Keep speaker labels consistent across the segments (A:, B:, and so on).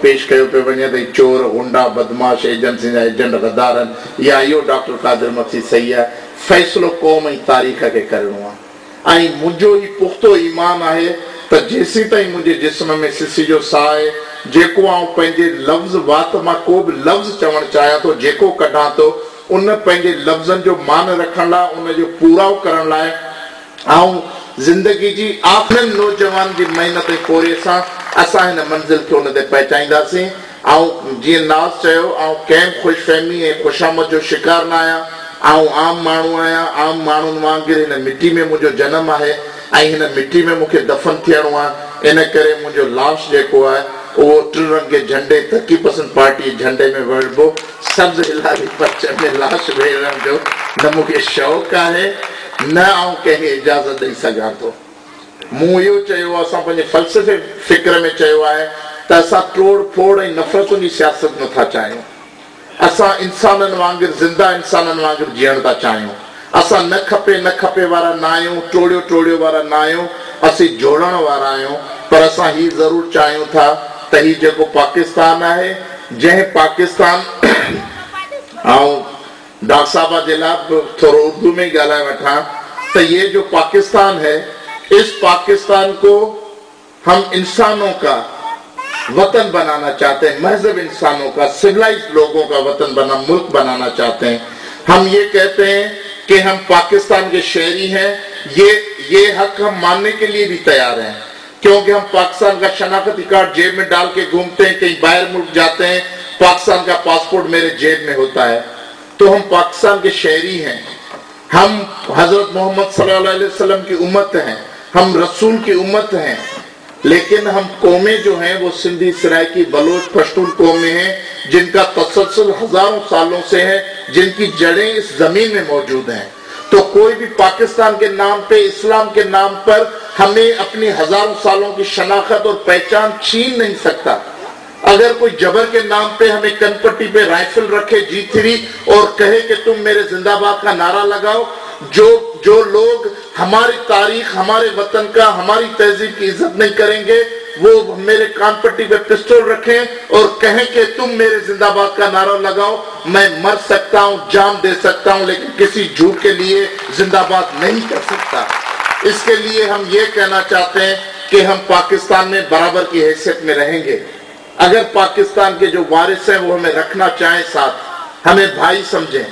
A: पेश कयो पे वञे त चोर गुंडा बदमाश एजेंसी जा एजेंट गद्दारन या इहो डॉक्टर कादिर मक्सी सही आहे फ़ैसिलो क़ौम ऐं तारीख़ खे करिणो आहे ऐं मुंहिंजो ई पुख़्तो ईमान आहे त जेसीं ताईं मुंहिंजे जिस्म में सिसी जो साह आहे जेको आउं पंहिंजे लफ़्ज़ वात मां को बि लफ़्ज़ चवणु चाहियां थो जेको कढां थो उन पंहिंजे लफ़्ज़नि जो मान रखण लाइ उनजो पूराओ करण लाइ ऐं ज़िंदगी जी आख़िरी नौजवान जी महिनत ऐं कोरे सां असां हिन मंज़िल खे उन ते पहुचाईंदासीं ऐं जीअं नाज़ चयो ऐं कंहिं ख़ुशफ़हमी ऐं ख़ुशामद जो शिकार न आहियां ऐं आम माण्हू आहियां आम माण्हुनि वांगुरु हिन मिटी में मुंहिंजो जनमु आहे ऐं हिन मिटी में मूंखे दफ़न थियणो आहे इन करे मुंहिंजो लाश जेको आहे उहो त्रिरंगे झंडे तरक़ी पसंद पार्टी झंडे में वड़बो सब्ज़ हिलारी पर्च में लाश वेहण जो न मूंखे शौक़ु आहे न आउं कंहिंखे इजाज़त ॾेई सघां थो मूं इहो चयो असां पंहिंजे फ़लसफ़े फ़िक्र में चयो आहे त असां तोड़ फोड़ ऐं नफ़रतुनि जी सियासत नथा चाहियूं असां इंसाननि वांगुरु ज़िंदा इंसाननि वांगुरु जीअण था चाहियूं असां न खपे वारा न आहियूं टोड़ियो वारा न आहियूं असीं जोड़ण वारा आहियूं पर असां हीउ ज़रूरु चाहियूं था त हीउ जेको पाकिस्तान आहे जंहिं पाकिस्तान ऐं डॉक्टर साहब जे लाइ थोड़ो उर्दू में ही ॻाल्हाए वठां त ये जो पाकिस्तान है इस पाकिस्तान को हम इंसानों का वतन बनाना चाहते हैं महजब इंसानों का सिविलाइज्ड लोगों का वतन मुल्क बनाना चाहते हैं हम ये कहते हैं कि हम पाकिस्तान के शहरी हैं ये हक हम मानने के लिए भी तैयार हैं क्योंकि हम पाकिस्तान का शनाख्ती कार्ड जेब में डाल के घूमते हैं कहीं बाहर मुल्क जाते हैं पाकिस्तान का पासपोर्ट मेरे जेब में होता है तो हम पाकिस्तान के शहरी हैं हम हजरत मोहम्मद सल्लल्लाहु अलैहि वसल्लम की उम्मत हैं हम रसूल की उम्मत हैं लेकिन हम कौमें जो हैं वो सिंधी सराइकी बलोच पश्तून कौमें हैं जिनका तसलसल हजारों सालों से है जिनकी जड़ें इस जमीन में मौजूद हैं तो कोई भी पाकिस्तान के नाम पे इस्लाम के नाम पर हमें अपनी हजारों सालों की शनाख्त और पहचान छीन नहीं सकता अगर कोई जबर के नाम पे हमें कनपट्टी पे राइफल रखे G3 और कहे कि तुम मेरे जिंदाबाद का नारा लगाओ जो लोग हमारी तारीख हमारे वतन का हमारी तहजीब की इज्जत नहीं करेंगे वो मेरे कानपट्टी पे पिस्टल रखें और कहें कि तुम मेरे जिंदाबाद का नारा लगाओ मैं मर सकता हूं जान दे सकता हूं लेकिन किसी झूठ के लिए जिंदाबाद नहीं कर सकता इसके लिए हम ये कहना चाहते हैं कि हम पाकिस्तान में बराबर की हैसियत में रहेंगे अगर पाकिस्तान के जो वारिस हैं वो हमें रखना चाहें साथ हमें भाई समझें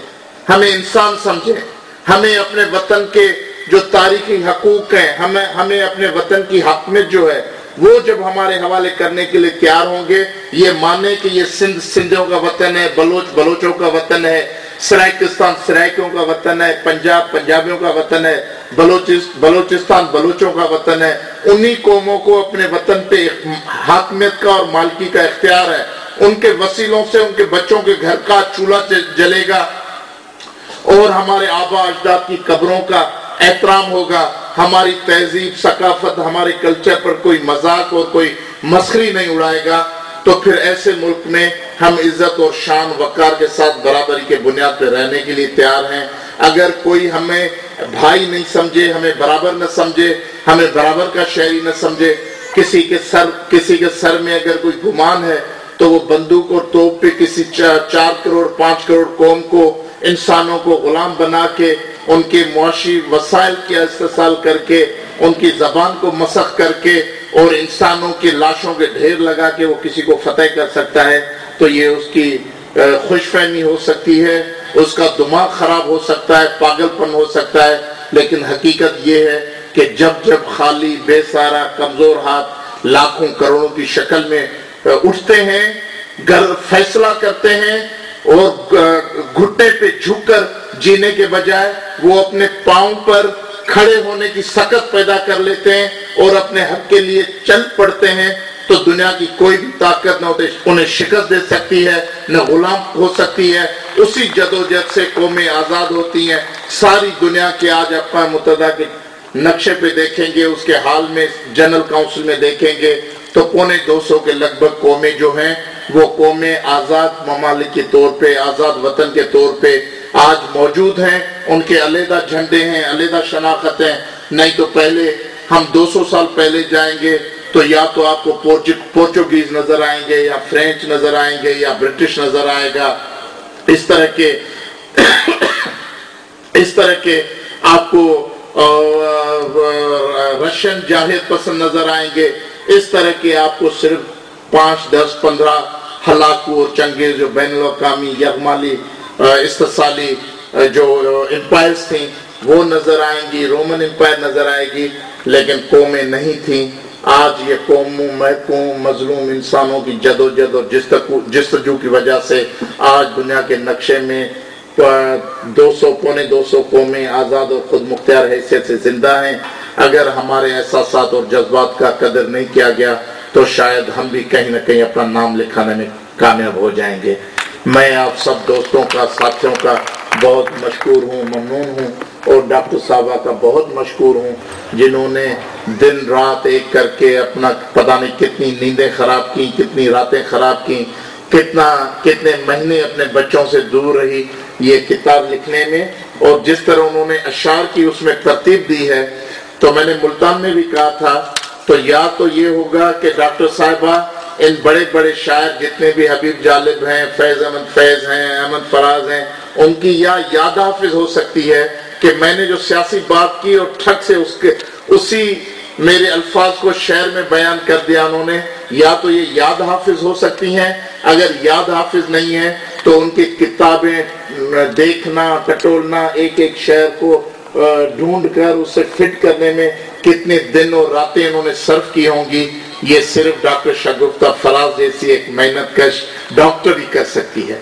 A: हमें इंसान समझें हमें अपने वतन के जो तारीखी हकूक हैं हमें अपने वतन की हकमियत जो है वो जब हमारे हवाले करने के लिए तैयार होंगे ये माने कि ये सिंधियों का वतन है बलोचों का वतन है सराइकिस्तान सराइकियों का वतन है पंजाब पंजाबियों का वतन है बलोचिस्तान बलोचों का वतन है उन्हीं कौमों को अपने वतन पे हाकमियत का और मालकी का इख्तियार है उनके वसीलों से उनके बच्चों के घर का चूल्हा जलेगा और हमारे आबा अजदाद की कब्रों का एहतराम होगा हमारी तहजीब सकाफत हमारे कल्चर पर कोई मजाक और कोई मस्खरी नहीं उड़ाएगा तो फिर ऐसे मुल्क में हम इज्जत और शान वकार के साथ बराबरी के बुनियाद पर रहने के लिए तैयार हैं अगर कोई हमें भाई नहीं समझे हमें बराबर न समझे हमें बराबर का शहरी न समझे किसी के सर में अगर कोई गुमान है तो वो बंदूक और तोप पे किसी 4 करोड़ 5 करोड़ कौम को इंसानों को गुलाम बना के उनके मुआशी वसाइल का इस्तेमाल करके उनकी जबान को मसख करके और इंसानों की लाशों के ढेर लगा के वो किसी को फतेह कर सकता है तो ये उसकी खुशफहमी हो सकती है उसका दिमाग खराब हो सकता है पागलपन हो सकता है लेकिन हकीकत ये है कि जब खाली बेसहारा कमजोर हाथ लाखों करोड़ों की शक्ल में उठते हैं फैसला करते हैं और घुटने पे झुककर जीने के बजाय वो अपने पांव पर खड़े होने की सकत पैदा कर लेते हैं और अपने हक के लिए चल पड़ते हैं तो दुनिया की कोई भी ताकत न होते उन्हें शिकस्त दे सकती है न गुलाम हो सकती है उसी जदोजहद से कौमें आजाद होती हैं सारी दुनिया के आज अक़वाम मुत्तहिदा के नक्शे पे देखेंगे उसके हाल में जनरल काउंसिल में देखेंगे तो 250 के लगभग कौमें जो हैं वो कौमें आजाद ममालिक के तौर पे आजाद वतन के तौर पे आज मौजूद हैं उनके अलहदा झंडे हैं अलहदा शनाख्त हैं नहीं तो पहले हम 200 साल पहले जाएंगे تو یا تو آپ کو پورچوگیز نظر آئیں گے یا فرینچ نظر آئیں گے یا برٹش نظر آئے گا، اس طرح کے آپ کو رشین جاہد پسند نظر آئیں گے، اس طرح کے آپ کو صرف 5 10 15 ہلاکو اور چنگیز جو بین الاقوامی یغمالی استثالی جو امپائرز تھیں وہ نظر آئیں گی، رومن امپائر نظر آئے گی، لیکن قومیں نہیں تھیں۔ آج یہ قوموں محکوم مظلوم انسانوں کی جدوجہد اور جستجو کی وجہ سے آج دنیا کے نقشے میں 200 قومیں آزاد اور خود مختار حیثیت سے زندہ ہیں۔ اگر ہمارے احساسات اور جذبات کا قدر نہیں کیا گیا تو شاید ہم بھی کہیں نہ کہیں اپنا نام لکھانے میں کامیاب ہو جائیں گے۔ میں آپ سب دوستوں کا، ساتھیوں کا بہت مشکور ہوں، ممنون ہوں، اور ڈاکٹر صاحبہ کا بہت مشکور ہوں جنہوں نے دن رات ایک کر کے اپنا پتہ نہیں کتنی نیندیں خراب کی، کتنی راتیں خراب کی، کتنے مہینے اپنے بچوں سے دور رہی یہ کتاب لکھنے میں، اور جس طرح انہوں نے اشعار کی اس میں ترتیب دی ہے۔ تو میں نے ملتان میں بھی کہا تھا، تو یا تو یہ ہوگا کہ ڈاکٹر صاحبہ ان بڑے بڑے شاعر جتنے بھی حبیب جالب ہیں، فیض احمد فیض ہیں، احمد فراز ہیں، ان کی یا یاد حافظ ہو سکتی ہے کہ میں نے جو سیاسی بات کی اور ٹھک سے اسی میرے الفاظ کو شعر میں بیان کر دیا انہوں نے، یا تو یہ یاد حافظ ہو سکتی ہیں۔ اگر یاد حافظ نہیں ہے تو ان کی کتابیں دیکھنا، ٹٹولنا، ایک ایک شعر کو ڈھونڈ کر اسے فٹ کرنے میں کتنے دن اور راتیں انہوں نے صرف کی ہوں گی، یہ صرف ڈاکٹر شگفتہ فراز جیسی ایک محنت کش ڈاکٹر ہی کر سکتی ہے۔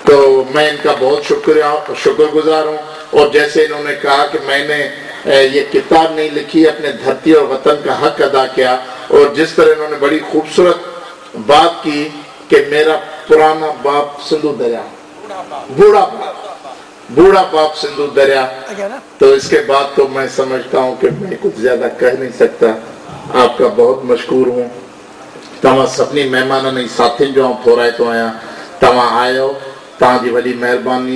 A: تو میں ان کا بہت شکر گزار ہوں، اور جیسے انہوں نے کہا کہ میں نے یہ کتاب نہیں لکھی، اپنے دھرتی اور وطن کا حق ادا کیا، اور جس طرح انہوں نے بڑی خوبصورت بات کی کہ میرا پرانا باپ سندھو دریا، بوڑھا باپ سندھو دریا، تو اس کے بعد تو میں سمجھتا ہوں کہ میں کچھ زیادہ کہہ نہیں سکتا۔ آپ کا بہت مشکور ہوں، تمہاں سپنی مہمانوں نے ساتھی جو ہم تھوڑا تو آیا تمہاں آئے ہو، تاں جی وڈی مہربانی۔